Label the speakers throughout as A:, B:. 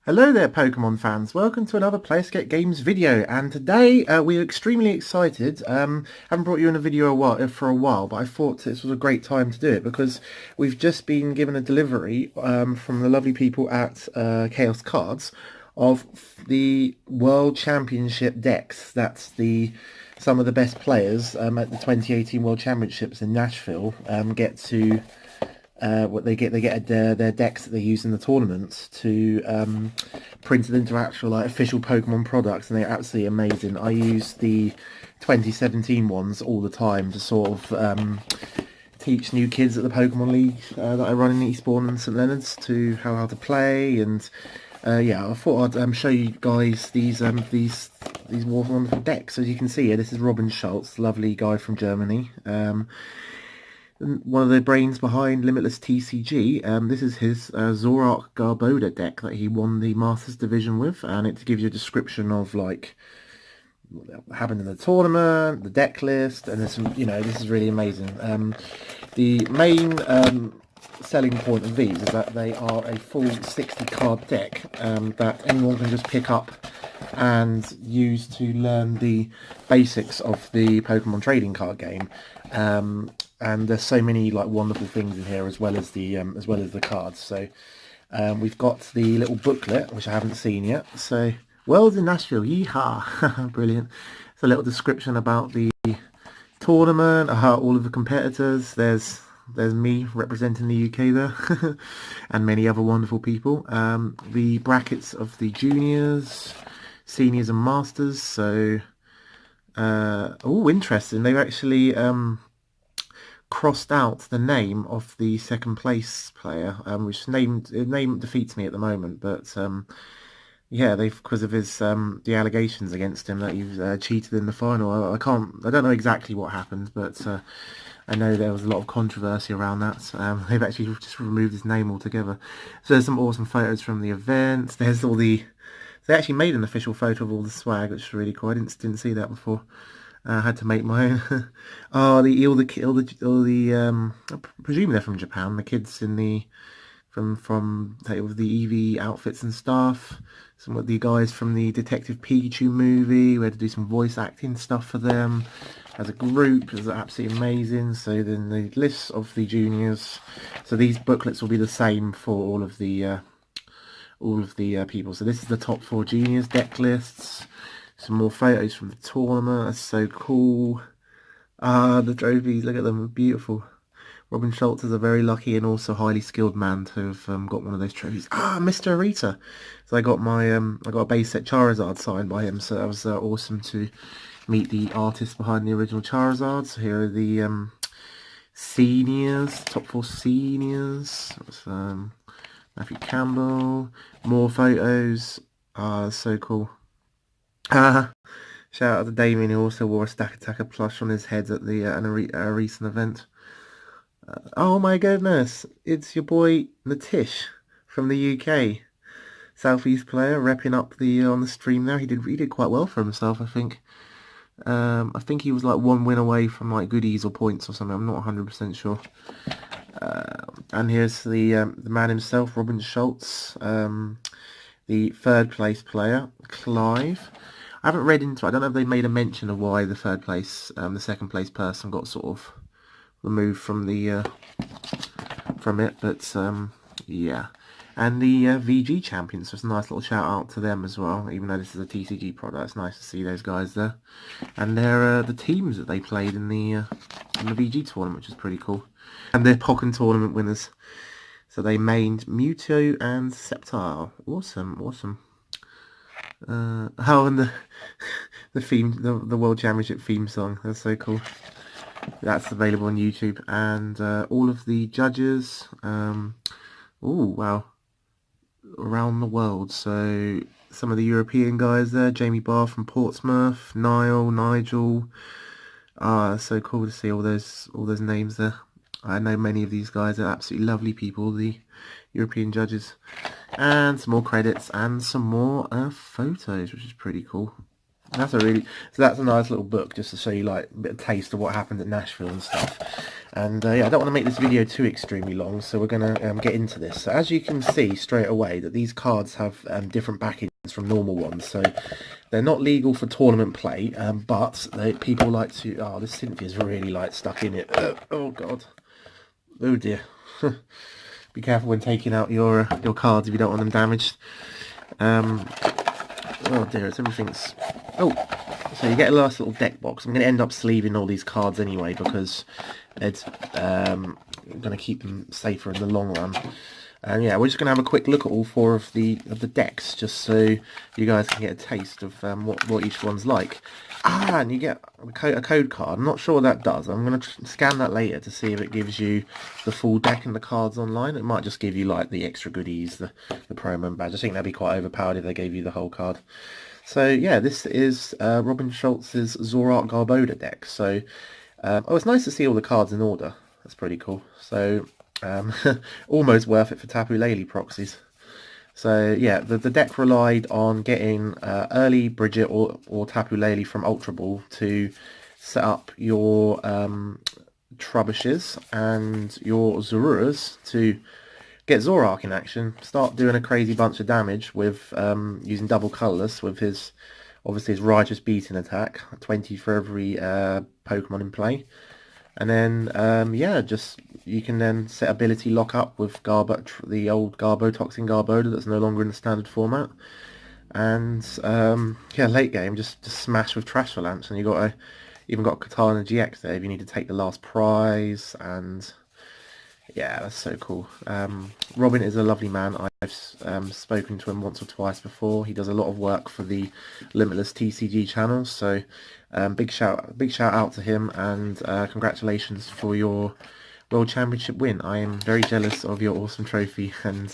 A: Hello there, Pokemon fans. Welcome to another Players Get Games video. And today we're extremely excited. Haven't brought you in a video for a while, but I thought this was a great time to do it because we've just been given a delivery from the lovely people at Chaos Cards of the World Championship decks. That's some of the best players at the 2018 World Championships in Nashville get to what they get their decks that they use in the tournaments to printed into actual like official Pokemon products, and they're absolutely amazing. I use the 2017 ones all the time to sort of teach new kids at the Pokemon League that I run in Eastbourne and St Leonard's to how to play. And yeah, I thought I'd show you guys these wonderful decks. As you can see here, this is Robin Schulz, lovely guy from Germany. One of the brains behind Limitless TCG. This is his Zorak Garboda deck that he won the Masters Division with, and it gives you a description of like what happened in the tournament, the deck list, and there's some, this is really amazing. The main selling point of these is that they are a full 60 card deck that anyone can just pick up and use to learn the basics of the Pokemon trading card game. And there's so many like wonderful things in here as well as the cards. So we've got the little booklet, which I haven't seen yet. So Worlds in Nashville, yeehaw! Brilliant. It's a little description about the tournament, all of the competitors. There's me representing the UK there, and many other wonderful people. The brackets of the juniors, seniors, and masters. So oh, interesting. They've actually crossed out the name of the second place player, which name defeats me at the moment, but yeah, because of his the allegations against him that he's cheated in the final. I don't know exactly what happened, but I know there was a lot of controversy around that. They've actually just removed his name altogether. So there's some awesome photos from the event. They actually made an official photo of all the swag, which is really cool. I didn't see that before. I had to make my own. Oh, I presume they're from Japan. The kids in the from with the Eevee outfits and stuff. Some of the guys from the Detective Pikachu movie. We had to do some voice acting stuff for them as a group. It was absolutely amazing. So then the lists of the juniors. So these booklets will be the same for all of the people. So this is the top 4 juniors deck lists. Some more photos from the tournament. That's so cool. The trophies, look at them, beautiful. Robin Schulz is a very lucky and also highly skilled man to have got one of those trophies. Mr. Arita. So I got I got a base set Charizard signed by him, so that was awesome to meet the artist behind the original Charizard. So here are the seniors, top 4 seniors. That's, Matthew Campbell. More photos. So cool. Shout out to Damien, who also wore a Stack Attacker plush on his head at the a recent event. Oh my goodness, it's your boy Natish from the UK, Southeast player, repping up the on the stream there. He did quite well for himself, I think. I think he was like 1 win away from like goodies or points or something. I'm not 100% sure. And here's the man himself, Robin Schulz, the 3rd place player, Clive. I haven't read into it. I don't know if they made a mention of why the 3rd place, the 2nd place person got sort of removed from the from it, but yeah. And the VG champions, just a nice little shout out to them as well. Even though this is a TCG product, it's nice to see those guys there. And they're the teams that they played in the VG tournament, which is pretty cool. And they're Pokken tournament winners. So they mained Mewtwo and Sceptile. Awesome. And the theme, the World Championship theme song. That's so cool. That's available on YouTube, and all of the judges. Oh wow, around the world. So some of the European guys there: Jamie Barr from Portsmouth, Nigel. So cool to see all those names there. I know many of these guys are absolutely lovely people. The European judges. And some more credits and some more photos, which is pretty cool. That's a really, so that's a nice little book just to show you like a bit of taste of what happened at Nashville and stuff. And yeah, I don't want to make this video too extremely long, so we're going to get into this. So as you can see straight away that these cards have different backings from normal ones. So they're not legal for tournament play, but people like to, oh, this Cynthia's really like stuck in it. Oh God. Oh dear. Be careful when taking out your cards if you don't want them damaged. Oh dear, it's everything's... Oh, so you get a nice little deck box. I'm going to end up sleeving all these cards anyway because it's going to keep them safer in the long run. And yeah, we're just going to have a quick look at all four of the decks just so you guys can get a taste of what each one's like. Ah, and you get a code card. I'm not sure what that does. I'm going to scan that later to see if it gives you the full deck and the cards online. It might just give you like the extra goodies, the promo badge. I think that'd be quite overpowered if they gave you the whole card. So yeah, this is Robin Schulz's Zoroark Garbodor deck. So oh, it's nice to see all the cards in order. That's pretty cool. So almost worth it for Tapu Lele proxies. So yeah, the deck relied on getting early Bridget or Tapu Lele from Ultra Ball to set up your Trubbishes and your Zoruras to get Zoroark in action, start doing a crazy bunch of damage with using double colourless with his, obviously his Righteous Beating attack, 20 for every Pokemon in play. And then, yeah, just you can then set ability lock up with the old Garbotoxin Garbodor that's no longer in the standard format. And yeah, late game, just smash with Trash Avalanche, and you got even got Katana GX there if you need to take the last prize. And yeah, that's so cool. Robin is a lovely man. I've spoken to him once or twice before. He does a lot of work for the Limitless TCG channel, so big shout out to him, and congratulations for your World Championship win. I am very jealous of your awesome trophy and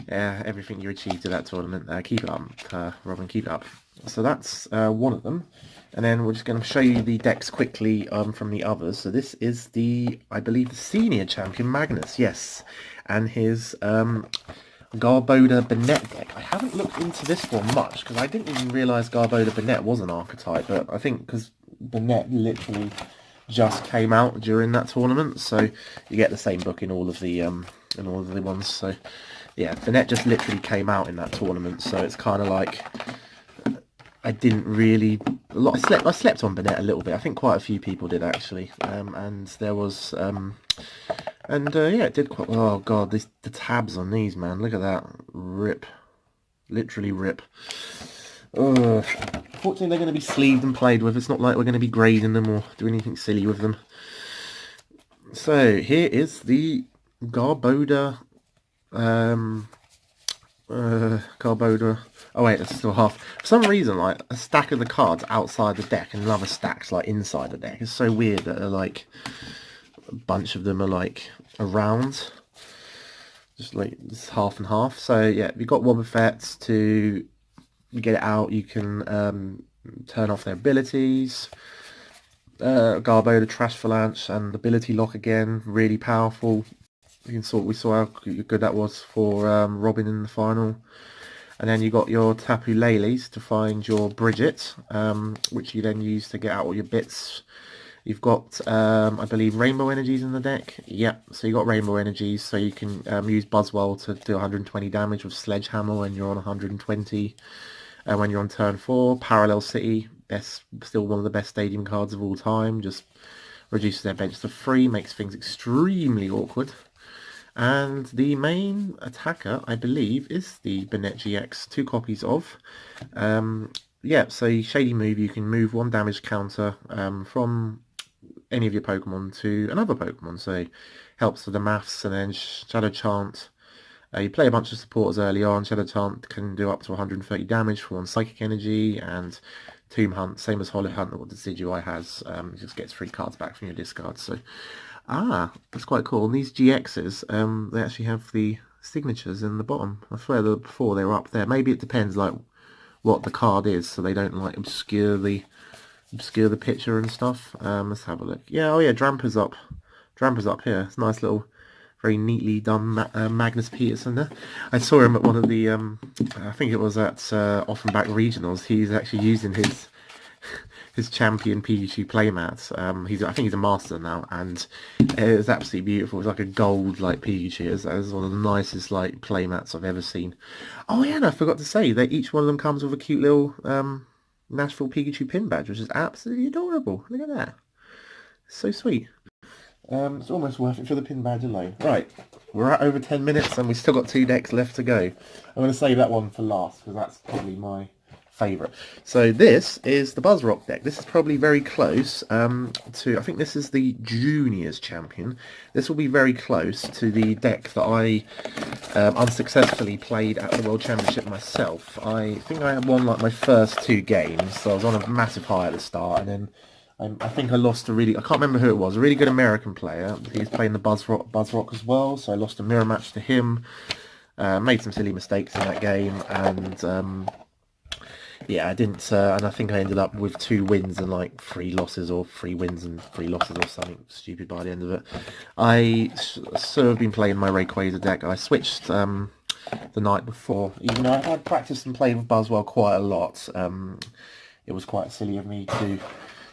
A: everything you achieved at that tournament. Keep it up, Robin, keep it up. So that's one of them. And then we're just going to show you the decks quickly from the others. So this is I believe, the senior champion, Magnus, yes. And his Garbodor Bennett deck. I haven't looked into this one much, because I didn't even realise Garbodor Bennett was an archetype. But I think because Bennett literally just came out during that tournament, so you get the same book in all of the ones. So yeah, Bennett just literally came out in that tournament, so it's kind of like... I didn't really... I slept on Bennett a little bit. I think quite a few people did, actually. And there was... yeah, it did quite... Oh, God, the tabs on these, man. Look at that. Rip. Literally rip. Fortunately, they're going to be sleeved and played with. It's not like we're going to be grading them or do anything silly with them. So, here is the Garbodor... Garbodor... Oh wait, there's still half. For some reason, like, a stack of the cards outside the deck and another stack's like inside the deck. It's so weird that like a bunch of them are like around. Just like it's half and half. So yeah, if you've got Wobbuffets to get it out, you can turn off their abilities. Garbodor Trash Avalanche and ability lock again, really powerful. We saw how good that was for Robin in the final. And then you got your Tapu Leles to find your Bridget, which you then use to get out all your bits. You've got, I believe, Rainbow Energies in the deck. Yep, so you got Rainbow Energies, so you can use Buzzwole to do 120 damage with Sledgehammer when you're on 120. And when you're on turn 4, Parallel City, still one of the best stadium cards of all time. Just reduces their bench to 3, makes things extremely awkward. And the main attacker, I believe, is the Bennett GX, 2 copies of. Yeah, so Shady Move, you can move 1 damage counter from any of your Pokemon to another Pokemon. So helps with the maths. And then Shadow Chant, you play a bunch of supporters early on. Shadow Chant can do up to 130 damage for 1 Psychic Energy. And Tomb Hunt, same as Hollow Hunt, what the Decidueye has, just gets 3 cards back from your discard. So... Ah, that's quite cool. And these GXs, they actually have the signatures in the bottom. I swear that before they were up there. Maybe it depends, like, what the card is, so they don't like obscure the picture and stuff. Let's have a look. Yeah, oh yeah, Dramper's up here. It's a nice little very neatly done Magnus Pedersen there. I saw him at one of the, I think it was at Offenbach Regionals. He's actually using his champion Pikachu playmat. I think he's a master now, and it was absolutely beautiful. It was like a gold like Pikachu. It was one of the nicest like playmats I've ever seen. Oh yeah, and I forgot to say that each one of them comes with a cute little Nashville Pikachu pin badge, which is absolutely adorable. Look at that. So sweet. It's almost worth it for the pin badge alone. Right, we're at over 10 minutes and we've still got 2 decks left to go. I'm going to save that one for last because that's probably my favourite. So this is the Buzzrock deck. This is probably very close to, I think this is the Juniors champion. This will be very close to the deck that I unsuccessfully played at the World Championship myself. I think I won like my first 2 games, so I was on a massive high at the start, and then I think I lost I can't remember who it was, a really good American player. He was playing the Buzzrock as well, so I lost a mirror match to him. Made some silly mistakes in that game, and yeah, I didn't, and I think I ended up with 2 wins and like 3 losses, or 3 wins and 3 losses, or something stupid by the end of it. I sort of been playing my Rayquaza deck. I switched the night before, even though I had practiced and played with Buzzwole quite a lot. It was quite silly of me to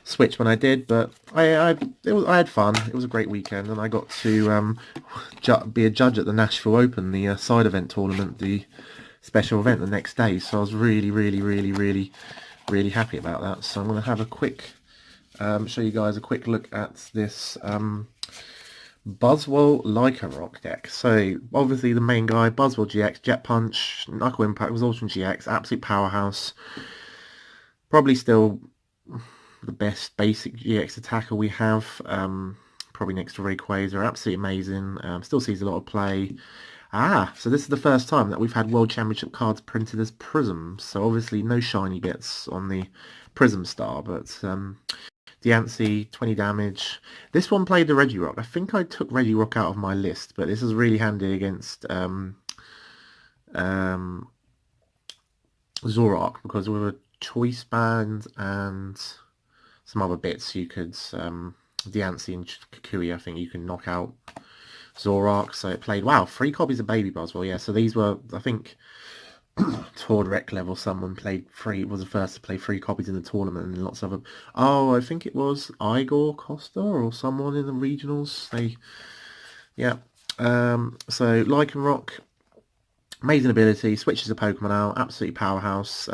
A: switch when I did, but I had fun. It was a great weekend, and I got to be a judge at the Nashville Open, the side event tournament, the special event the next day. So I was really happy about that. So I'm going to have a quick show you guys a quick look at this Buzzwole Lycanroc deck. So obviously the main guy, Buzzwole GX, Jet Punch, Knuckle Impact, Exhaustion GX, absolute powerhouse. Probably still the best basic GX attacker we have, probably next to Rayquaza. Absolutely amazing. Still sees a lot of play. So this is the first time that we've had World Championship cards printed as Prisms. So obviously no shiny bits on the Prism Star, but Diancie, 20 damage. This one played the Regirock. I think I took Regirock out of my list, but this is really handy against Zoroark, because with a Choice Band and some other bits you could, Diancie and Kukui, I think you can knock out Zoroark. So it played, wow, 3 copies of Baby Buzzwole. Yeah, so these were, I think, toward rec level, someone was the first to play 3 copies in the tournament, and lots of them. Oh, I think it was Igor Costa or someone in the regionals. Yeah. So Lycanroc, amazing ability, switches a Pokemon out, absolutely powerhouse.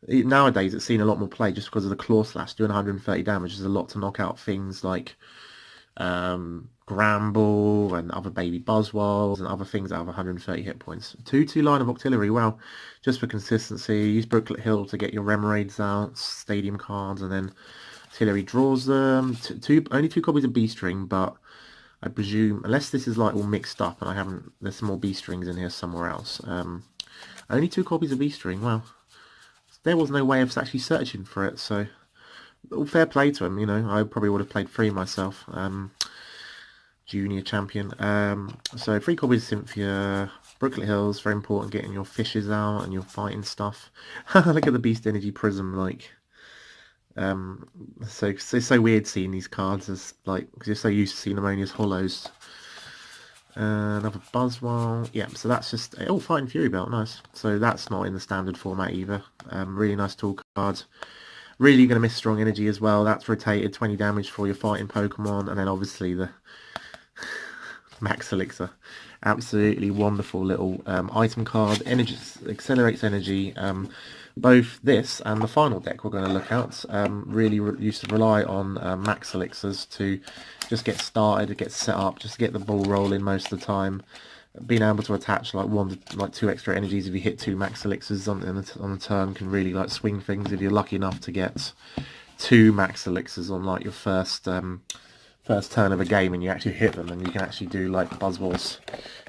A: Nowadays it's seen a lot more play just because of the Claw Slash doing 130 damage. There's a lot to knock out things like Gramble and other Baby Buzzwoles and other things out of 130 hit points. 2/2 line of Octillery, well, just for consistency. Use Booklet Hill to get your Remoraid's out, Stadium cards, and then Octillery draws them. Only 2 copies of B-String, but I presume, unless this is like all mixed up and there's some more B-Strings in here somewhere else. Only 2 copies of B-String, wow. There was no way of actually searching for it, so fair play to him, you know. I probably would have played 3 myself. Junior champion. So 3 copies of Cynthia. Brooklet Hills, very important, getting your fishes out and your fighting stuff. Look at the Beast Energy Prism, like. So it's so weird seeing these cards as, like, because you're so used to seeing them only as hollows. Another Buzzwole. Yeah, so that's just... Oh, Fighting Fury Belt, nice. So that's not in the standard format either. Really nice tool card. Really going to miss Strong Energy as well. That's rotated, 20 damage for your fighting Pokemon. And then obviously the Max Elixir. Absolutely wonderful little item card. Energy, accelerates energy. Both this and the final deck we're going to look at really used to rely on Max Elixirs to just get started, to get set up, just to get the ball rolling most of the time. Being able to attach like 2 extra energies if you hit 2 Max Elixirs on the turn can really like swing things. If you're lucky enough to get 2 Max Elixirs on like your first turn of a game and you actually hit them, and you can actually do like Buzzwole's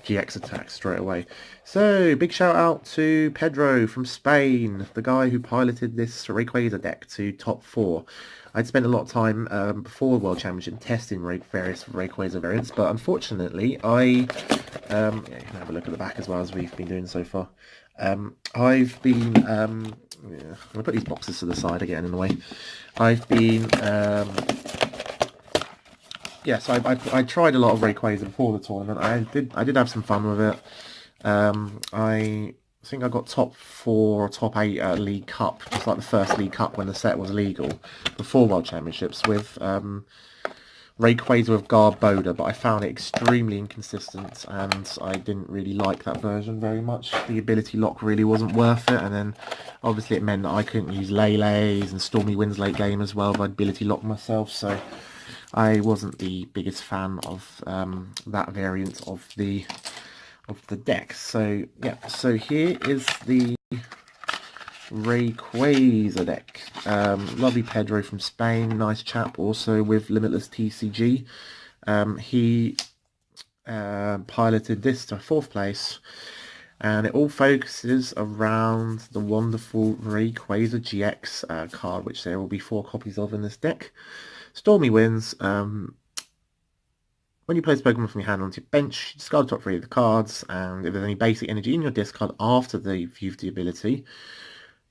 A: GX attacks straight away. So big shout out to Pedro from Spain, the guy who piloted this Rayquaza deck to top 4. I'd spent a lot of time before the World Championship testing various Rayquaza variants, but unfortunately you can have a look at the back as well, as we've been doing so far. I've been I'm going to put these boxes to the side again in a way. I've been yes, I tried a lot of Rayquaza before the tournament. I did have some fun with it. I think I got top 4 or top 8 at League Cup, just like the first League Cup when the set was legal, before World Championships with Rayquaza with Garboda, but I found it extremely inconsistent and I didn't really like that version very much. The ability lock really wasn't worth it, and then obviously it meant that I couldn't use Lele's and Stormy Winds late game as well by ability lock myself, so I wasn't the biggest fan of that variant of the deck. So yeah, so here is the Rayquaza deck. Lovely Pedro from Spain, nice chap, also with Limitless TCG. He piloted this to 4th place, and it all focuses around the wonderful Rayquaza GX card, which there will be 4 copies of in this deck. Stormy Winds. When you place Pokemon from your hand onto your bench, you discard the top 3 of the cards, and if there's any basic energy in your discard after you've used the ability,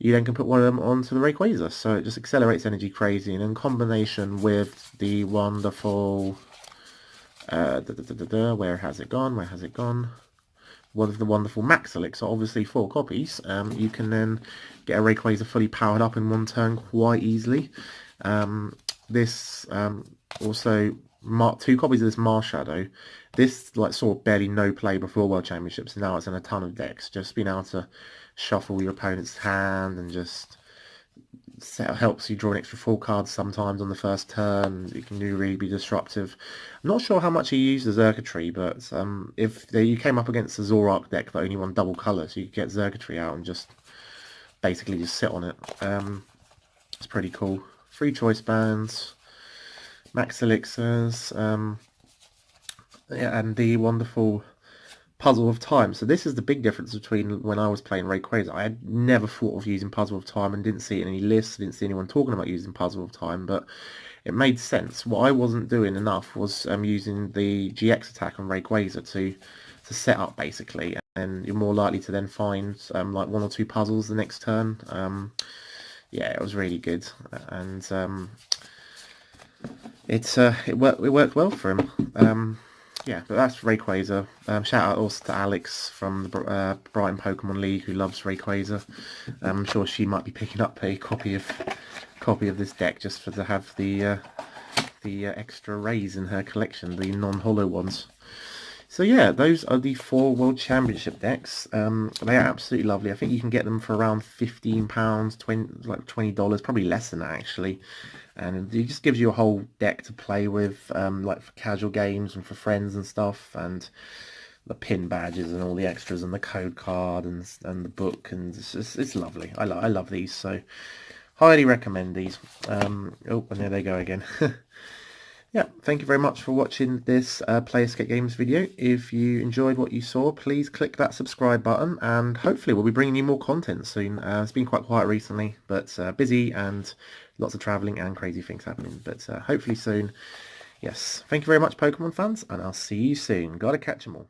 A: you then can put one of them onto the Rayquaza. So it just accelerates energy crazy, and in combination with the wonderful... where has it gone? Where has it gone? One of the wonderful Max Elixir, obviously 4 copies. You can then get a Rayquaza fully powered up in one turn quite easily. This also... 2 copies of this Marshadow. This saw barely no play before World Championships, and now it's in a ton of decks. Just being able to shuffle your opponent's hand and just helps you draw an extra 4 cards sometimes on the first turn. It can really be disruptive. I'm not sure how much he used the Xurkitree, but if you came up against a Zoroark deck that only won double colour, so you could get Xurkitree out and just basically just sit on it. It's pretty cool. 3 choice bands. Max Elixirs, yeah, and the wonderful Puzzle of Time. So this is the big difference between when I was playing Rayquaza. I had never thought of using Puzzle of Time and didn't see it in any lists, didn't see anyone talking about using Puzzle of Time, but it made sense. What I wasn't doing enough was using the GX attack on Rayquaza to set up, basically, and you're more likely to then find like 1 or 2 puzzles the next turn. Yeah, it was really good, and it worked well for him. Yeah, but that's Rayquaza. Shout out also to Alex from the Brighton Pokemon League, who loves Rayquaza. I'm sure she might be picking up a copy of this deck just to have the extra rays in her collection, the non-holo ones. So yeah, those are the 4 World Championship decks. They are absolutely lovely. I think you can get them for around £15, $20, probably less than that actually. And it just gives you a whole deck to play with, like for casual games and for friends and stuff, and the pin badges and all the extras and the code card and the book, and it's lovely. I love these, so highly recommend these. Oh, and there they go again. Yeah, thank you very much for watching this Play Escape Games video. If you enjoyed what you saw, please click that subscribe button, and hopefully we'll be bringing you more content soon. It's been quite quiet recently, but busy and lots of travelling and crazy things happening, but hopefully soon. Yes, thank you very much, Pokemon fans, and I'll see you soon. Gotta catch 'em all.